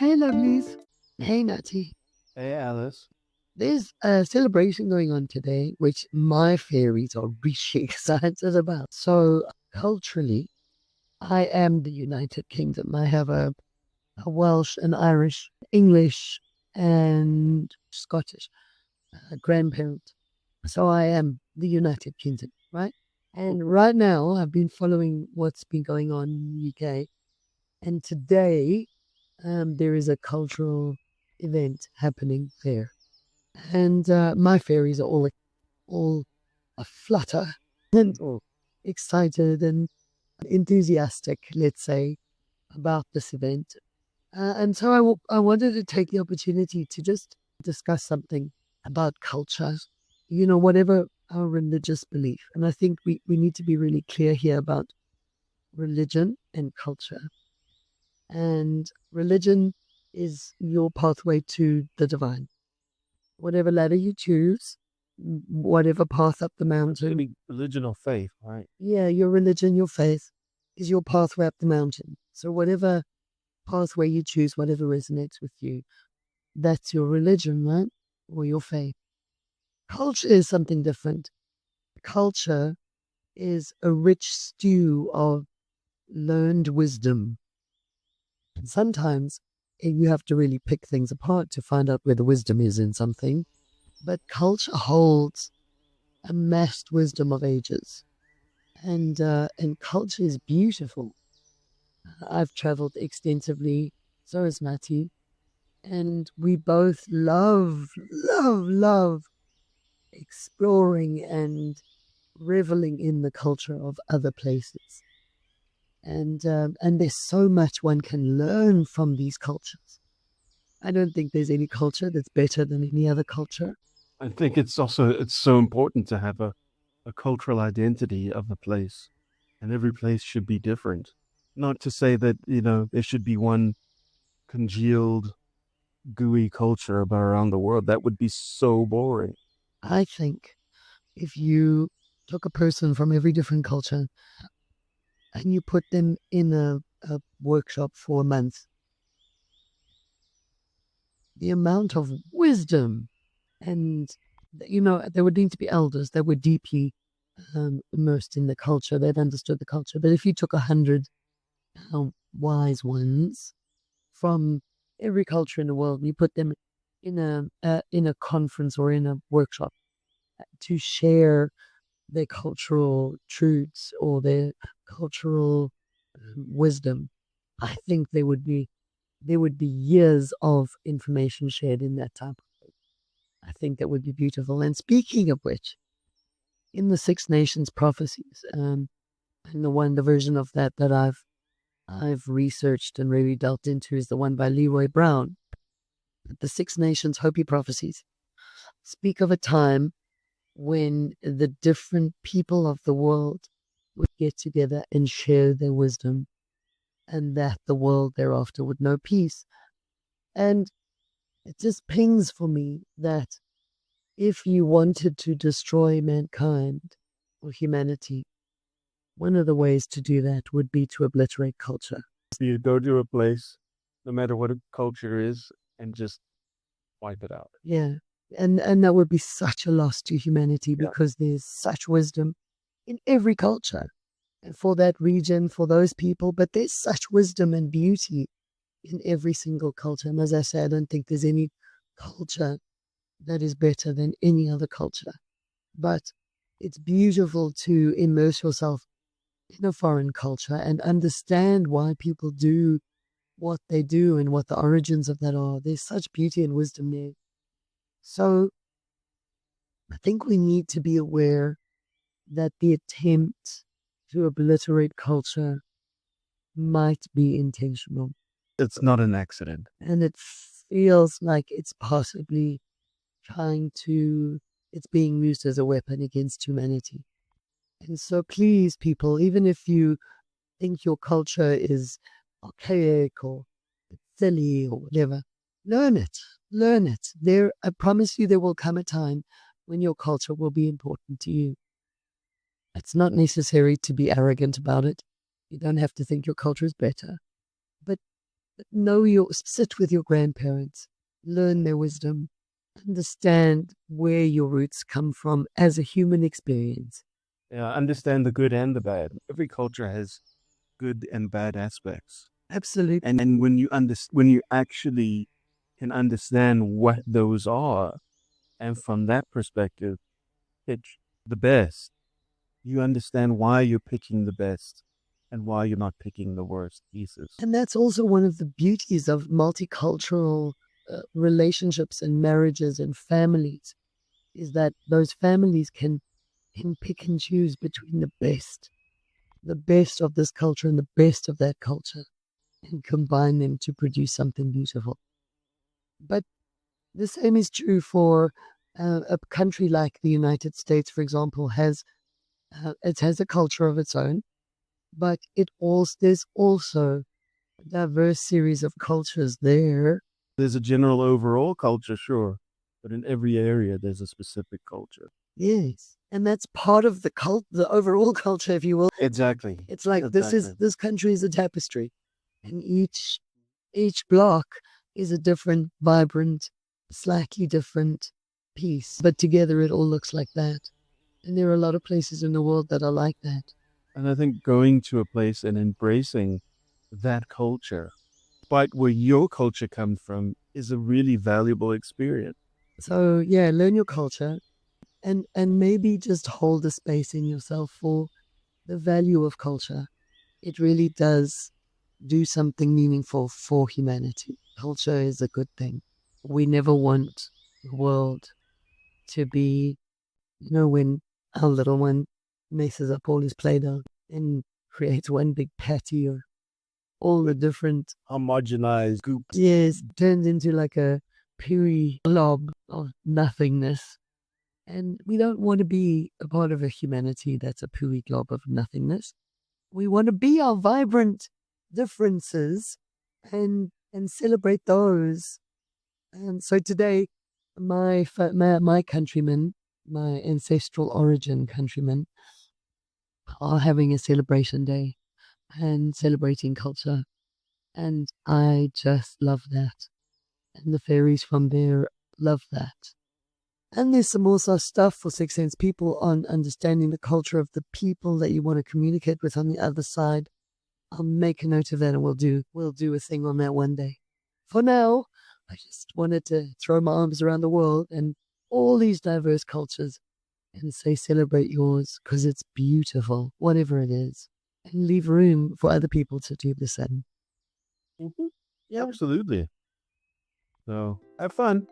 Hey, lovelies. Hey, Natty. Hey, Alice. There's a celebration going on today, which my fairies are really excited about. So, culturally, I am the United Kingdom. I have a Welsh, an Irish, English, and Scottish grandparent. So, I am the United Kingdom, right? And right now, I've been following what's been going on in the UK. And today, there is a cultural event happening there. And my fairies are all aflutter and all excited and enthusiastic, let's say, about this event. And so I wanted to take the opportunity to just discuss something about culture, whatever our religious belief. And I think we need to be really clear here about religion and culture. And religion is your pathway to the divine. Whatever ladder you choose, whatever path up the mountain. Religion or faith, right? Yeah, your religion, your faith is your pathway up the mountain. So whatever pathway you choose, whatever resonates with you, that's your religion, right? Or your faith. Culture is something different. Culture is a rich stew of learned wisdom. And sometimes you have to really pick things apart to find out where the wisdom is in something. But culture holds amassed wisdom of ages, and culture is beautiful. I've traveled extensively, so has Matty, and we both love exploring and reveling in the culture of other places. And there's so much one can learn from these cultures. I don't think there's any culture that's better than any other culture. I think it's so important to have a cultural identity of the place, and every place should be different. Not to say that, there should be one congealed, gooey culture about around the world. That would be so boring. I think if you took a person from every different culture and you put them in a workshop for a month, the amount of wisdom and there would need to be elders that were deeply immersed in the culture, that understood the culture. But if you took 100 wise ones from every culture in the world and you put them in a conference or in a workshop to share their cultural truths or their cultural wisdom, I think there would be years of information shared in that time. I think that would be beautiful. And speaking of which, in the Six Nations prophecies, and the version of that I've researched and really delved into is the one by Leroy Brown. The Six Nations Hopi prophecies speak of a time when the different people of the world would get together and share their wisdom, and that the world thereafter would know peace. And it just pings for me that if you wanted to destroy mankind or humanity, one of the ways to do that would be to obliterate culture. You go to a place, no matter what a culture is, and just wipe it out. Yeah. And that would be such a loss to humanity Yeah. because there's such wisdom in every culture and for that region, for those people, but there's such wisdom and beauty in every single culture. And as I say, I don't think there's any culture that is better than any other culture. But it's beautiful to immerse yourself in a foreign culture and understand why people do what they do and what the origins of that are. There's such beauty and wisdom there. So I think we need to be aware that the attempt to obliterate culture might be intentional. It's not an accident. And it feels like it's it's being used as a weapon against humanity. And so please, people, even if you think your culture is archaic or silly or whatever, learn it. Learn it. I promise you there will come a time when your culture will be important to you. It's not necessary to be arrogant about it. You don't have to think your culture is better. But sit with your grandparents, learn their wisdom, understand where your roots come from as a human experience. Yeah, understand the good and the bad. Every culture has good and bad aspects. Absolutely. And when you actually can understand what those are, and from that perspective, pitch the best, you understand why you're picking the best and why you're not picking the worst pieces. And that's also one of the beauties of multicultural relationships and marriages and families, is that those families can pick and choose between the best of this culture and the best of that culture, and combine them to produce something beautiful. But the same is true for a country like the United States, for example, it has a culture of its own, but there's also a diverse series of cultures there. There's a general overall culture, sure, but in every area there's a specific culture. Yes, and that's part of the overall culture, if you will. Exactly. It's like Exactly. this country is a tapestry, and each block is a different, vibrant, slightly different piece, but together it all looks like that. And there are a lot of places in the world that are like that. And I think going to a place and embracing that culture, despite where your culture comes from, is a really valuable experience. So yeah, learn your culture, and maybe just hold a space in yourself for the value of culture. It really does do something meaningful for humanity. Culture is a good thing. We never want the world to be, when our little one messes up all his Play-Doh and creates one big patty of all the different Homogenized goop. yes, turns into like a pooey blob of nothingness. And we don't want to be a part of a humanity that's a pooey glob of nothingness. We want to be our vibrant differences and celebrate those. And so today, my countrymen, my ancestral origin countrymen, are having a celebration day and celebrating culture. And I just love that. And the fairies from there love that. And there's some also stuff for Sixth Sense people on understanding the culture of the people that you want to communicate with on the other side. I'll make a note of that, and we'll do a thing on that one day. For now, I just wanted to throw my arms around the world and all these diverse cultures and say celebrate yours because it's beautiful, whatever it is, and leave room for other people to do the same. Yeah, absolutely. So have fun.